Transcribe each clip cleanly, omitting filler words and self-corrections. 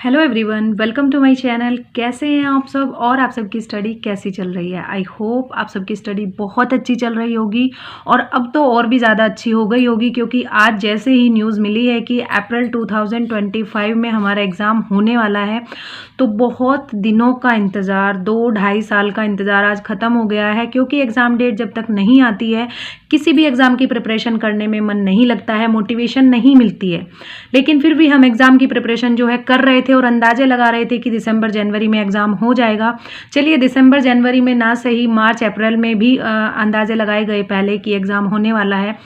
Hello everyone, welcome to my channel. कैसे हैं आप सब और आप सबकी स्टडी कैसी चल रही है? आई होप आप सबकी स्टडी बहुत अच्छी चल रही होगी और अब तो और भी ज़्यादा अच्छी हो गई होगी, क्योंकि आज जैसे ही न्यूज़ मिली है कि अप्रैल 2025 में हमारा एग्ज़ाम होने वाला है, तो बहुत दिनों का इंतज़ार, 2-2.5 साल का इंतज़ार आज ख़त्म हो गया है। क्योंकि एग्ज़ाम डेट जब तक नहीं आती है, किसी भी एग्ज़ाम की प्रिपरेशन करने में मन नहीं लगता है, मोटिवेशन नहीं मिलती है। लेकिन फिर भी हम एग्ज़ाम की प्रिपरेशन जो है कर रहे थे और अंदाजे लगा रहे थे कि दिसंबर जनवरी में एग्ज़ाम हो जाएगा। चलिए, दिसंबर जनवरी में ना सही, मार्च अप्रैल में भी अंदाजे लगाए गए पहले कि एग्ज़ाम होने वाला है।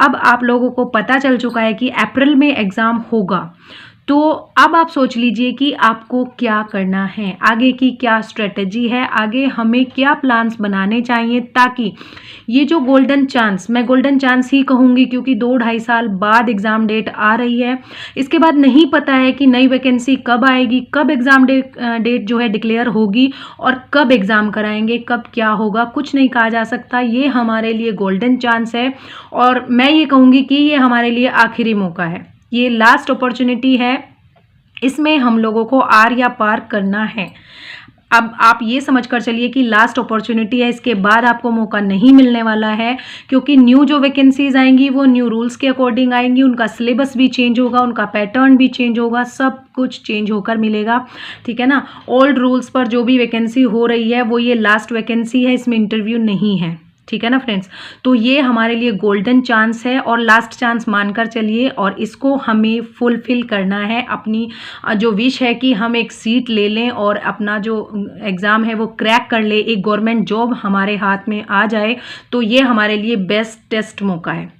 अब आप लोगों को पता चल चुका है कि अप्रैल में एग्ज़ाम होगा। तो अब आप सोच लीजिए कि आपको क्या करना है, आगे की क्या स्ट्रेटजी है, आगे हमें क्या प्लान्स बनाने चाहिए, ताकि ये जो गोल्डन चांस, मैं गोल्डन चांस ही कहूँगी क्योंकि 2-2.5 साल बाद एग्ज़ाम डेट आ रही है। इसके बाद नहीं पता है कि नई वैकेंसी कब आएगी, कब एग्ज़ाम डेट जो है डिक्लेयर होगी और कब एग्ज़ाम कराएंगे, कब क्या होगा, कुछ नहीं कहा जा सकता। ये हमारे लिए गोल्डन चांस है और मैं ये कहूँगी कि ये हमारे लिए आखिरी मौका है, ये लास्ट अपॉर्चुनिटी है। इसमें हम लोगों को आर या पार करना है। अब आप ये समझ कर चलिए कि लास्ट अपॉर्चुनिटी है, इसके बाद आपको मौका नहीं मिलने वाला है, क्योंकि न्यू जो वैकेंसीज आएंगी वो न्यू रूल्स के अकॉर्डिंग आएंगी, उनका सिलेबस भी चेंज होगा, उनका पैटर्न भी चेंज होगा, सब कुछ चेंज होकर मिलेगा। ठीक है ना। ओल्ड रूल्स पर जो भी वैकेंसी हो रही है वो ये लास्ट वैकेंसी है, इसमें इंटरव्यू नहीं है। ठीक है ना फ्रेंड्स। तो ये हमारे लिए गोल्डन चांस है और लास्ट चांस मानकर चलिए, और इसको हमें फुलफिल करना है। अपनी जो विश है कि हम एक सीट ले लें और अपना जो एग्ज़ाम है वो क्रैक कर ले, एक गवर्नमेंट जॉब हमारे हाथ में आ जाए, तो ये हमारे लिए बेस्ट टेस्ट मौका है।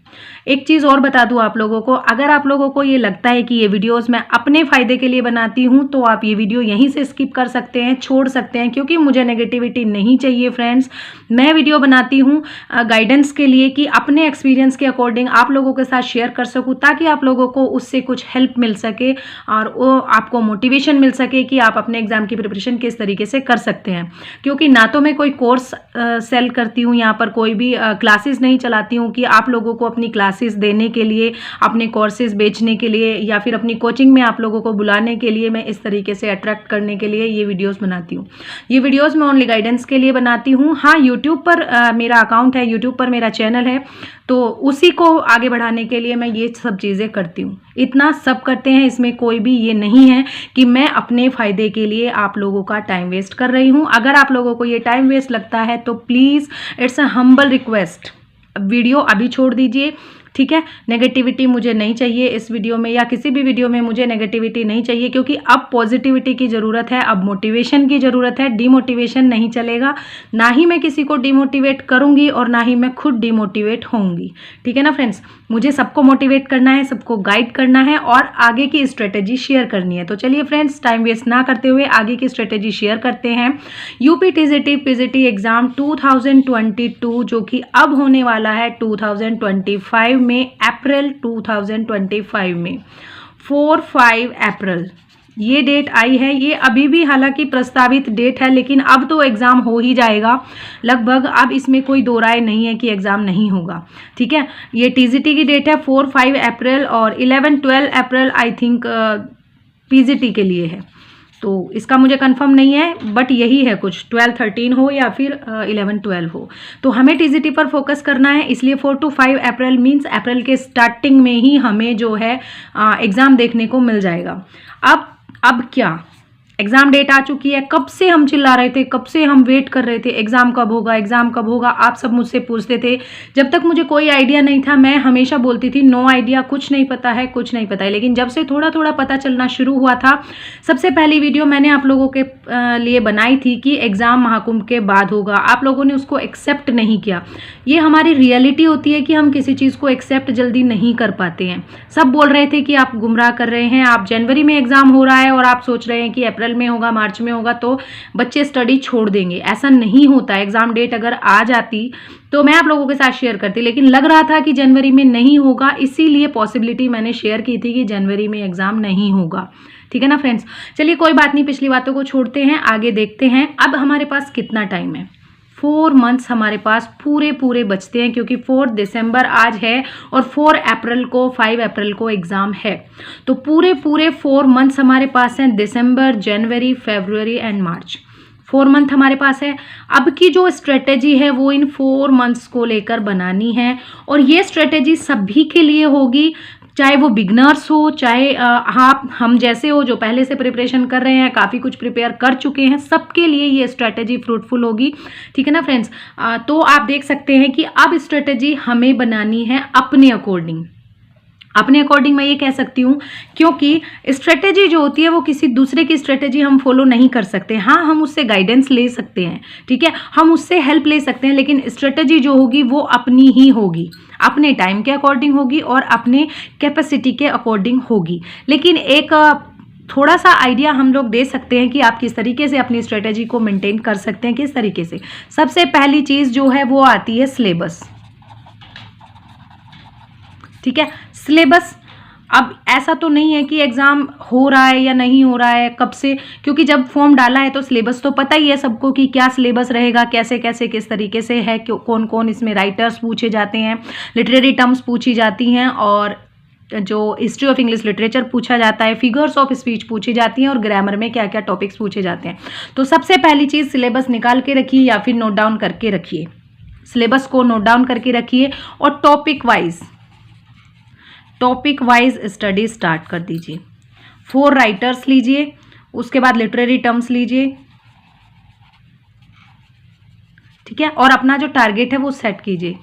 एक चीज़ और बता दूं आप लोगों को, अगर आप लोगों को ये लगता है कि ये वीडियोस मैं अपने फ़ायदे के लिए बनाती हूं, तो आप ये वीडियो यहीं से स्किप कर सकते हैं, छोड़ सकते हैं, क्योंकि मुझे नेगेटिविटी नहीं चाहिए फ्रेंड्स। मैं वीडियो बनाती हूं गाइडेंस के लिए, कि अपने एक्सपीरियंस के अकॉर्डिंग आप लोगों के साथ शेयर कर सकूँ, ताकि आप लोगों को उससे कुछ हेल्प मिल सके और वो आपको मोटिवेशन मिल सके कि आप अपने एग्ज़ाम की प्रिपरेशन किस तरीके से कर सकते हैं। क्योंकि ना तो मैं कोई कोर्स सेल करती हूँ, यहाँ पर कोई भी क्लासेस नहीं चलाती हूँ कि आप लोगों को अपनी क्लासेस देने के लिए, अपने कोर्सेज बेचने के लिए, या फिर अपनी कोचिंग में आप लोगों को बुलाने के लिए, मैं इस तरीके से अट्रैक्ट करने के लिए ये वीडियोस बनाती हूँ। ये वीडियोस मैं ओनली गाइडेंस के लिए बनाती हूँ। हाँ, यूट्यूब पर मेरा अकाउंट है, यूट्यूब पर मेरा चैनल है, तो उसी को आगे बढ़ाने के लिए मैं ये सब चीज़ें करती हूँ। इतना सब करते हैं, इसमें कोई भी ये नहीं है कि मैं अपने फ़ायदे के लिए आप लोगों का टाइम वेस्ट कर रही हूँ। अगर आप लोगों को ये टाइम वेस्ट लगता है तो please, it's a humble request, video अभी छोड़ दीजिए। ठीक है। नेगेटिविटी मुझे नहीं चाहिए इस वीडियो में, या किसी भी वीडियो में मुझे नेगेटिविटी नहीं चाहिए, क्योंकि अब पॉजिटिविटी की ज़रूरत है, अब मोटिवेशन की ज़रूरत है। डिमोटिवेशन नहीं चलेगा, ना ही मैं किसी को डिमोटिवेट करूंगी और ना ही मैं खुद डिमोटिवेट होंगी। ठीक है ना फ्रेंड्स। मुझे सबको मोटिवेट करना है, सबको गाइड करना है और आगे की स्ट्रेटेजी शेयर करनी है। तो चलिए फ्रेंड्स, टाइम वेस्ट ना करते हुए आगे की स्ट्रेटेजी शेयर करते हैं। यूपी टीजीटी पीजीटी एग्ज़ाम 2022 जो कि अब होने वाला है 2025 में, अप्रैल 2025 में 4-5 अप्रैल ये डेट आई है। ये अभी भी हालांकि प्रस्तावित डेट है, लेकिन अब तो एग्ज़ाम हो ही जाएगा लगभग। अब इसमें कोई दो राय नहीं है कि एग्ज़ाम नहीं होगा। ठीक है। ये टीजीटी की डेट है 4-5 अप्रैल और 11-12 अप्रैल आई थिंक पीजीटी के लिए है। तो इसका मुझे कंफर्म नहीं है, बट यही है कुछ, 12-13 हो या फिर 11-12 हो। तो हमें टीजीटी पर फोकस करना है, इसलिए 4-5 अप्रैल मीन्स अप्रैल के स्टार्टिंग में ही हमें जो है एग्ज़ाम देखने को मिल जाएगा। अब क्या, एग्ज़ाम डेट आ चुकी है। कब से हम चिल्ला रहे थे, कब से हम वेट कर रहे थे, एग्ज़ाम कब होगा, एग्ज़ाम कब होगा। आप सब मुझसे पूछते थे। जब तक मुझे कोई आइडिया नहीं था, मैं हमेशा बोलती थी नो आइडिया, कुछ नहीं पता है, कुछ नहीं पता है। लेकिन जब से थोड़ा थोड़ा पता चलना शुरू हुआ था, सबसे पहली वीडियो मैंने आप लोगों के लिए बनाई थी कि एग्ज़ाम महाकुंभ के बाद होगा। आप लोगों ने उसको एक्सेप्ट नहीं किया। ये हमारी रियलिटी होती है कि हम किसी चीज़ को एक्सेप्ट जल्दी नहीं कर पाते हैं। सब बोल रहे थे कि आप गुमराह कर रहे हैं, आप जनवरी में एग्ज़ाम हो रहा है और आप सोच रहे हैं कि अप्रैल में होगा, मार्च में होगा, तो बच्चे स्टडी छोड़ देंगे। ऐसा नहीं होता। एग्ज़ाम डेट अगर आ जाती तो मैं आप लोगों के साथ शेयर करती, लेकिन लग रहा था कि जनवरी में नहीं होगा, इसीलिए पॉसिबिलिटी मैंने शेयर की थी कि जनवरी में एग्ज़ाम नहीं होगा। ठीक है ना फ्रेंड्स। चलिए कोई बात नहीं, पिछली बातों को छोड़ते हैं, आगे देखते हैं। अब हमारे पास कितना टाइम है, 4 मंथ्स हमारे पास पूरे बचते हैं, क्योंकि 4 दिसंबर आज है और 4 अप्रैल को 5 अप्रैल को एग्ज़ाम है। तो पूरे 4 मंथ्स हमारे पास हैं, दिसंबर, जनवरी, फरवरी एंड मार्च, 4 मंथ हमारे पास है। अब की जो स्ट्रेटेजी है वो इन 4 मंथ्स को लेकर बनानी है, और ये स्ट्रेटेजी सभी के लिए होगी, चाहे वो बिगनर्स हो, चाहे आप हम जैसे हो जो पहले से प्रिपरेशन कर रहे हैं, काफ़ी कुछ प्रिपेयर कर चुके हैं, सबके लिए ये स्ट्रेटेजी फ्रूटफुल होगी। ठीक है ना फ्रेंड्स। तो आप देख सकते हैं कि अब स्ट्रेटेजी हमें बनानी है अपने अकॉर्डिंग। अपने अकॉर्डिंग मैं ये कह सकती हूँ, क्योंकि स्ट्रेटेजी जो होती है वो किसी दूसरे की स्ट्रेटेजी हम फॉलो नहीं कर सकते। हाँ, हम उससे गाइडेंस ले सकते हैं, ठीक है, हम उससे हेल्प ले सकते हैं, लेकिन स्ट्रेटेजी जो होगी वो अपनी ही होगी, अपने टाइम के अकॉर्डिंग होगी और अपने कैपेसिटी के अकॉर्डिंग होगी। लेकिन एक थोड़ा सा आइडिया हम लोग दे सकते हैं कि आप किस तरीके से अपनी स्ट्रेटेजी को मेंटेन कर सकते हैं, किस तरीके से। सबसे पहली चीज़ जो है वो आती है सिलेबस। ठीक है, सिलेबस। अब ऐसा तो नहीं है कि एग्ज़ाम हो रहा है या नहीं हो रहा है, कब से, क्योंकि जब फॉर्म डाला है तो सिलेबस तो पता ही है सबको कि क्या सिलेबस रहेगा, कैसे कैसे किस तरीके से है, कौन कौन इसमें राइटर्स पूछे जाते हैं, लिटरेरी टर्म्स पूछी जाती हैं, और जो हिस्ट्री ऑफ इंग्लिश लिटरेचर पूछा जाता है, फिगर्स ऑफ स्पीच पूछी जाती हैं, और ग्रामर में क्या क्या टॉपिक्स पूछे जाते हैं। तो सबसे पहली चीज़ सिलेबस निकाल के रखिए या फिर नोट डाउन करके रखिए। सिलेबस को नोट डाउन करके रखिए और टॉपिक वाइज स्टडी स्टार्ट कर दीजिए। 4 राइटर्स लीजिए, उसके बाद लिटरेरी टर्म्स लीजिए, ठीक है, और अपना जो टारगेट है वो सेट कीजिए।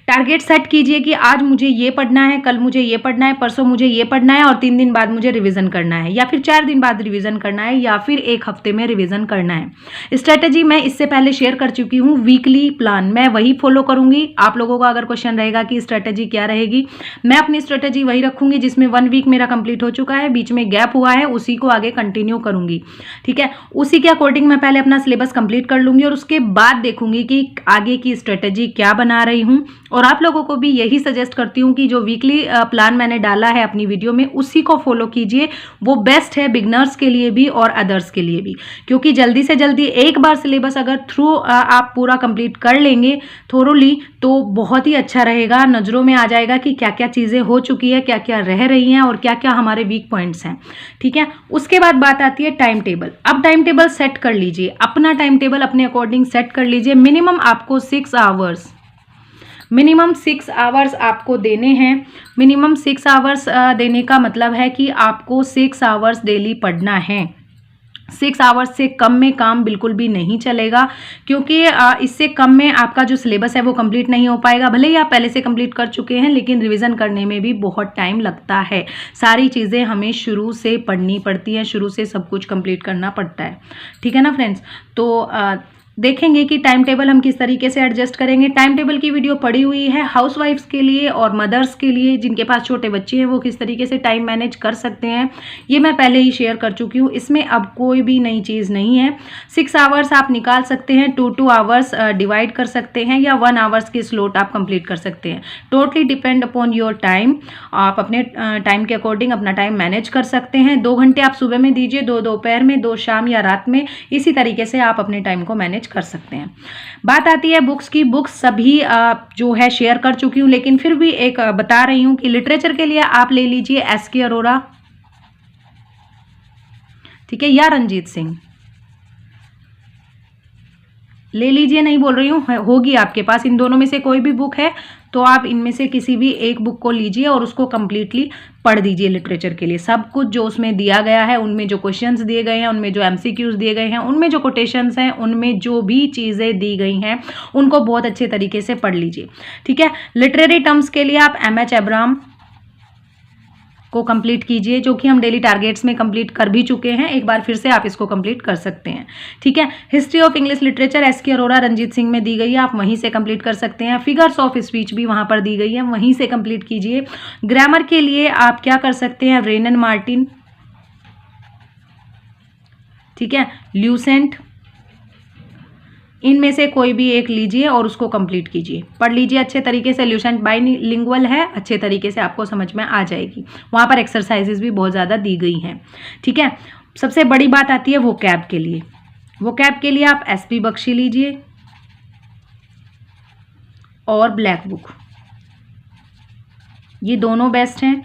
टारगेट सेट कीजिए कि आज मुझे ये पढ़ना है, कल मुझे ये पढ़ना है, परसों मुझे ये पढ़ना है, और 3 दिन बाद मुझे रिवीजन करना है, या फिर 4 दिन बाद रिवीजन करना है, या फिर 1 हफ्ते में रिवीजन करना है। स्ट्रेटेजी मैं इससे पहले शेयर कर चुकी हूँ, वीकली प्लान मैं वही फॉलो करूंगी। आप लोगों का अगर क्वेश्चन रहेगा कि स्ट्रेटेजी क्या रहेगी, मैं अपनी स्ट्रेटेजी वही रखूंगी जिसमें 1 वीक मेरा कंप्लीट हो चुका है, बीच में गैप हुआ है, उसी को आगे कंटिन्यू करूंगी। ठीक है, उसी के अकॉर्डिंग मैं पहले अपना सिलेबस कंप्लीट कर लूंगी और उसके बाद देखूंगी कि आगे की स्ट्रेटेजी क्या बना रही हूँ। और आप लोगों को भी यही सजेस्ट करती हूँ कि जो वीकली प्लान मैंने डाला है अपनी वीडियो में, उसी को फॉलो कीजिए। वो बेस्ट है बिगनर्स के लिए भी और अदर्स के लिए भी, क्योंकि जल्दी से जल्दी एक बार सिलेबस अगर थ्रू आप पूरा कंप्लीट कर लेंगे थोरोली, तो बहुत ही अच्छा रहेगा, नज़रों में आ जाएगा कि क्या क्या चीज़ें हो चुकी है, क्या क्या रह रही हैं और क्या क्या हमारे वीक पॉइंट्स हैं। ठीक है, उसके बाद बात आती है टाइम टेबल। अब टाइम टेबल सेट कर लीजिए, अपना टाइम टेबल अपने अकॉर्डिंग सेट कर लीजिए। मिनिमम आपको 6 आवर्स आपको देने हैं। मिनिमम 6 आवर्स देने का मतलब है कि आपको 6 आवर्स डेली पढ़ना है। 6 आवर्स से कम में काम बिल्कुल भी नहीं चलेगा, क्योंकि इससे कम में आपका जो सिलेबस है वो कंप्लीट नहीं हो पाएगा। भले ही आप पहले से कंप्लीट कर चुके हैं, लेकिन रिवीजन करने में भी बहुत टाइम लगता है। सारी चीज़ें हमें शुरू से पढ़नी पड़ती हैं, शुरू से सब कुछ कंप्लीट करना पड़ता है। ठीक है ना फ्रेंड्स। तो देखेंगे कि टाइम टेबल हम किस तरीके से एडजस्ट करेंगे। टाइम टेबल की वीडियो पड़ी हुई है हाउसवाइफ्स के लिए और मदर्स के लिए, जिनके पास छोटे बच्चे हैं, वो किस तरीके से टाइम मैनेज कर सकते हैं, ये मैं पहले ही शेयर कर चुकी हूँ। इसमें अब कोई भी नई चीज़ नहीं है। 6 आवर्स आप निकाल सकते हैं, 2 आवर्स डिवाइड कर सकते हैं, या 1 आवर्स की स्लॉट आप कंप्लीट कर सकते हैं। Totally depend upon your time. आप अपने टाइम के अकॉर्डिंग अपना टाइम मैनेज कर सकते हैं। 2 घंटे आप सुबह में दीजिए, 2 दोपहर में, 2 शाम या रात में। इसी तरीके से आप अपने टाइम को मैनेज कर सकते हैं। बात आती है बुक्स की। बुक्स सभी जो है शेयर कर चुकी हूँ, लेकिन फिर भी एक बता रही हूँ कि लिटरेचर के लिए आप ले लीजिए एस.के. अरोरा, ठीक है, या रंजीत सिंह ले लीजिए। नहीं बोल रही हूँ, होगी आपके पास, इन दोनों में से कोई भी बुक है तो आप इनमें से किसी भी एक बुक को लीजिए और उसको कंप्लीटली पढ़ दीजिए। लिटरेचर के लिए सब कुछ जो उसमें दिया गया है, उनमें जो क्वेश्चंस दिए गए हैं, उनमें जो एमसीक्यूज दिए गए हैं, उनमें जो कोटेशंस हैं, उनमें जो भी चीज़ें दी गई हैं, उनको बहुत अच्छे तरीके से पढ़ लीजिए। ठीक है, लिटरेरी टर्म्स के लिए आप एम.एच. एब्राम को कंप्लीट कीजिए, जो कि हम डेली टारगेट्स में कंप्लीट कर भी चुके हैं। एक बार फिर से आप इसको कंप्लीट कर सकते हैं। ठीक है, history of English literature S K. Arora, Ranjit Singh में दी गई है, आप वहीं से कंप्लीट कर सकते हैं। फिगर्स ऑफ स्पीच भी वहां पर दी गई है, वहीं से कंप्लीट कीजिए। ग्रामर के लिए आप क्या कर सकते हैं, रेनन मार्टिन, ठीक है, ल्यूसेंट, इनमें से कोई भी एक लीजिए और उसको कंप्लीट कीजिए, पढ़ लीजिए अच्छे तरीके से। ल्यूसेंट बाइलिंगुअल है, अच्छे तरीके से आपको समझ में आ जाएगी। वहाँ पर एक्सरसाइजेज भी बहुत ज़्यादा दी गई हैं। ठीक है, सबसे बड़ी बात आती है वोकैब के लिए। वोकैब के लिए आप एसपी बख्शी लीजिए और ब्लैक बुक, ये दोनों बेस्ट हैं।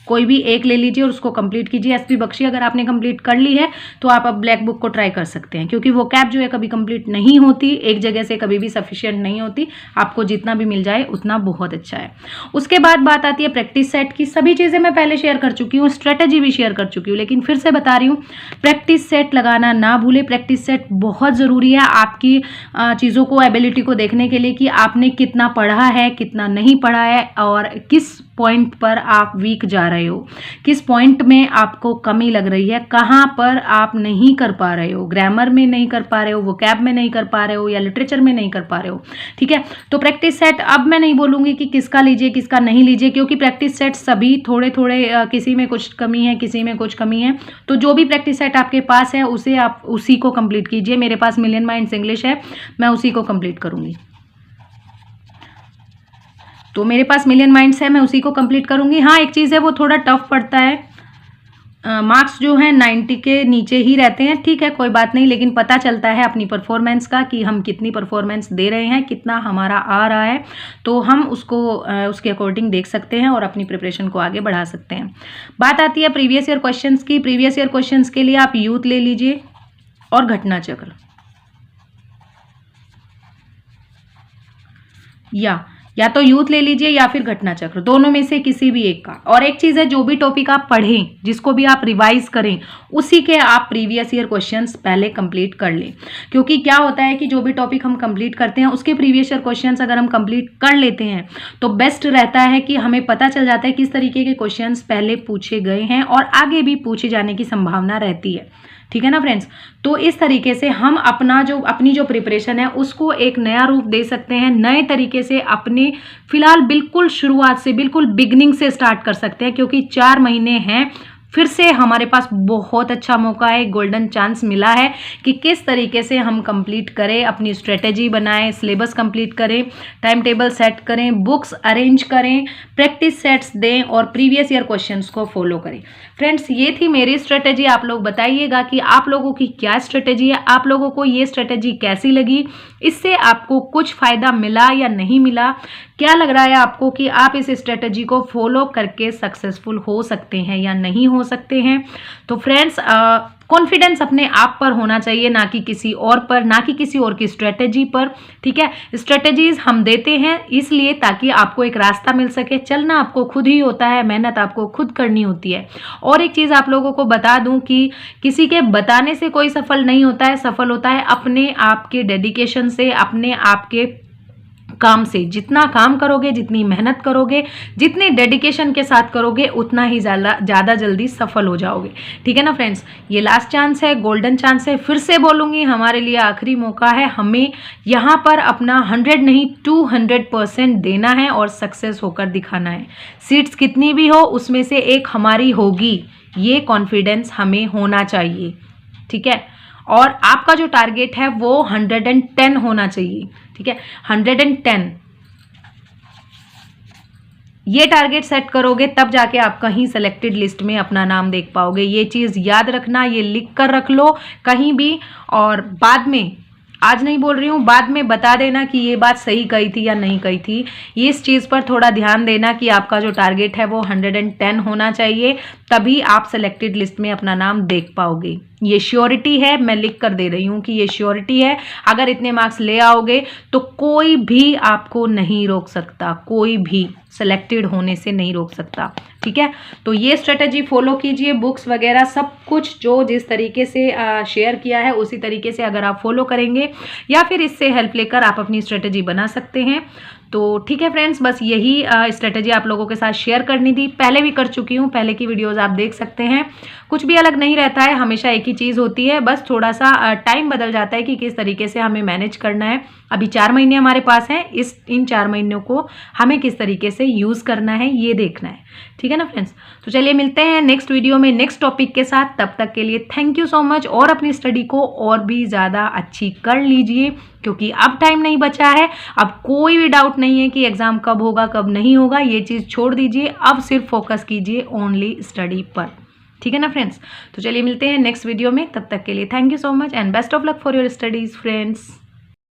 कोई भी एक ले लीजिए और उसको कंप्लीट कीजिए। एसपी बख्शी अगर आपने कंप्लीट कर ली है तो आप अब ब्लैक बुक को ट्राई कर सकते हैं, क्योंकि वो कैब जो है कभी कंप्लीट नहीं होती, एक जगह से कभी भी सफिशिएंट नहीं होती। आपको जितना भी मिल जाए उतना बहुत अच्छा है। उसके बाद बात आती है प्रैक्टिस सेट की। सभी चीज़ें मैं पहले शेयर कर चुकी हूँ, स्ट्रेटेजी भी शेयर कर चुकी हूँ, लेकिन फिर से बता रही हूँ, प्रैक्टिस सेट लगाना ना भूले। प्रैक्टिस सेट बहुत ज़रूरी है आपकी चीज़ों को, एबिलिटी को देखने के लिए कि आपने कितना पढ़ा है, कितना नहीं पढ़ा है, और किस पॉइंट पर आप वीक जा रहे हो, किस पॉइंट में आपको कमी लग रही है, कहाँ पर आप नहीं कर पा रहे हो, ग्रामर में नहीं कर पा रहे हो, वोकैब में नहीं कर पा रहे हो, या लिटरेचर में नहीं कर पा रहे हो। ठीक है, तो प्रैक्टिस सेट अब मैं नहीं बोलूँगी कि किसका लीजिए किसका नहीं लीजिए, क्योंकि प्रैक्टिस सेट सभी थोड़े थोड़े, किसी में कुछ कमी है, किसी में कुछ कमी है। तो जो भी प्रैक्टिस सेट आपके पास है उसे आप उसी को कंप्लीट कीजिए। मेरे पास मिलियन माइंड्स इंग्लिश है, मैं उसी को कंप्लीट करूँगी। तो मेरे पास मिलियन माइंड्स है, मैं उसी को कंप्लीट करूंगी। हाँ, एक चीज़ है, वो थोड़ा टफ पड़ता है, मार्क्स जो हैं 90 के नीचे ही रहते हैं। ठीक है, कोई बात नहीं, लेकिन पता चलता है अपनी परफॉर्मेंस का कि हम कितनी परफॉर्मेंस दे रहे हैं, कितना हमारा आ रहा है, तो हम उसको उसके अकॉर्डिंग देख सकते हैं और अपनी प्रिपरेशन को आगे बढ़ा सकते हैं। बात आती है प्रीवियस ईयर क्वेश्चंस की। प्रीवियस ईयर क्वेश्चंस के लिए आप यूथ ले लीजिए और घटना चक्र, या तो यूथ ले लीजिए या फिर घटना चक्र, दोनों में से किसी भी एक का। और एक चीज़ है, जो भी टॉपिक आप पढ़ें, जिसको भी आप रिवाइज करें, उसी के आप प्रीवियस ईयर क्वेश्चंस पहले कंप्लीट कर लें। क्योंकि क्या होता है कि जो भी टॉपिक हम कंप्लीट करते हैं उसके प्रीवियस ईयर क्वेश्चंस अगर हम कंप्लीट कर लेते हैं तो बेस्ट रहता है कि हमें पता चल जाता है किस तरीके के क्वेश्चंस पहले पूछे गए हैं और आगे भी पूछे जाने की संभावना रहती है। ठीक है ना फ्रेंड्स, तो इस तरीके से हम अपनी जो प्रिपरेशन है उसको एक नया रूप दे सकते हैं, नए तरीके से अपने फिलहाल बिल्कुल शुरुआत से, बिल्कुल बिगनिंग से स्टार्ट कर सकते हैं। क्योंकि 4 महीने हैं, फिर से हमारे पास बहुत अच्छा मौका है, गोल्डन चांस मिला है कि किस तरीके से हम कंप्लीट करें, अपनी स्ट्रेटेजी बनाएं, सिलेबस कंप्लीट करें, टाइम टेबल सेट करें, बुक्स अरेंज करें, प्रैक्टिस सेट्स दें और प्रीवियस ईयर क्वेश्चंस को फॉलो करें। फ्रेंड्स, ये थी मेरी स्ट्रेटेजी। आप लोग बताइएगा कि आप लोगों की क्या स्ट्रेटेजी है, आप लोगों को ये स्ट्रेटेजी कैसी लगी, इससे आपको कुछ फ़ायदा मिला या नहीं मिला, क्या लग रहा है आपको कि आप इस स्ट्रेटेजी को फॉलो करके सक्सेसफुल हो सकते हैं या नहीं हो सकते हैं। तो फ्रेंड्स, कॉन्फिडेंस अपने आप पर होना चाहिए, ना कि किसी और पर, ना कि किसी और की स्ट्रेटेजी पर। ठीक है, स्ट्रेटेजीज हम देते हैं इसलिए ताकि आपको एक रास्ता मिल सके। चलना आपको खुद ही होता है, मेहनत आपको खुद करनी होती है। और एक चीज़ आप लोगों को बता दूं कि किसी के बताने से कोई सफल नहीं होता है, सफल होता है अपने आप के डेडिकेशन से, अपने आप के काम से। जितना काम करोगे, जितनी मेहनत करोगे, जितने डेडिकेशन के साथ करोगे, उतना ही ज़्यादा जल्दी सफल हो जाओगे। ठीक है ना फ्रेंड्स, ये लास्ट चांस है, गोल्डन चांस है। फिर से बोलूँगी, हमारे लिए आखिरी मौका है। हमें यहाँ पर अपना 100 नहीं 200% देना है और सक्सेस होकर दिखाना है। सीट्स कितनी भी हो उसमें से एक हमारी होगी, ये कॉन्फिडेंस हमें होना चाहिए। ठीक है, और आपका जो टारगेट है वो 110 होना चाहिए। ठीक है, 110 ये टारगेट सेट करोगे तब जाके आप कहीं सेलेक्टेड लिस्ट में अपना नाम देख पाओगे। ये चीज़ याद रखना, ये लिख कर रख लो कहीं भी, और बाद में, आज नहीं बोल रही हूँ, बाद में बता देना कि ये बात सही कही थी या नहीं कही थी। ये इस चीज़ पर थोड़ा ध्यान देना कि आपका जो टारगेट है वो 110 होना चाहिए, तभी आप सेलेक्टेड लिस्ट में अपना नाम देख पाओगे। ये श्योरिटी है, मैं लिख कर दे रही हूँ कि ये श्योरिटी है। अगर इतने मार्क्स ले आओगे तो कोई भी आपको नहीं रोक सकता, कोई भी सेलेक्टेड होने से नहीं रोक सकता। ठीक है, तो ये स्ट्रेटेजी फॉलो कीजिए। बुक्स वगैरह सब कुछ जो जिस तरीके से शेयर किया है उसी तरीके से अगर आप फॉलो करेंगे या फिर इससे हेल्प लेकर आप अपनी स्ट्रेटेजी बना सकते हैं। तो ठीक है फ्रेंड्स, बस यही स्ट्रेटेजी आप लोगों के साथ शेयर करनी थी। पहले भी कर चुकी हूँ, पहले की वीडियोस आप देख सकते हैं। कुछ भी अलग नहीं रहता है, हमेशा एक ही चीज़ होती है, बस थोड़ा सा टाइम बदल जाता है कि किस तरीके से हमें मैनेज करना है। अभी 4 महीने हमारे पास हैं, इन 4 महीनों को हमें किस तरीके से यूज़ करना है ये देखना है। ठीक है ना फ्रेंड्स, तो चलिए मिलते हैं नेक्स्ट वीडियो में नेक्स्ट टॉपिक के साथ। तब तक के लिए थैंक यू सो मच, और अपनी स्टडी को और भी ज़्यादा अच्छी कर लीजिए, क्योंकि अब टाइम नहीं बचा है। अब कोई भी डाउट नहीं है कि एग्ज़ाम कब होगा कब नहीं होगा, ये चीज़ छोड़ दीजिए। अब सिर्फ फोकस कीजिए ओनली स्टडी पर। ठीक है ना फ्रेंड्स। तो चलिए मिलते हैं नेक्स्ट वीडियो में, तब तक के लिए thank you so much and best of luck for your studies friends.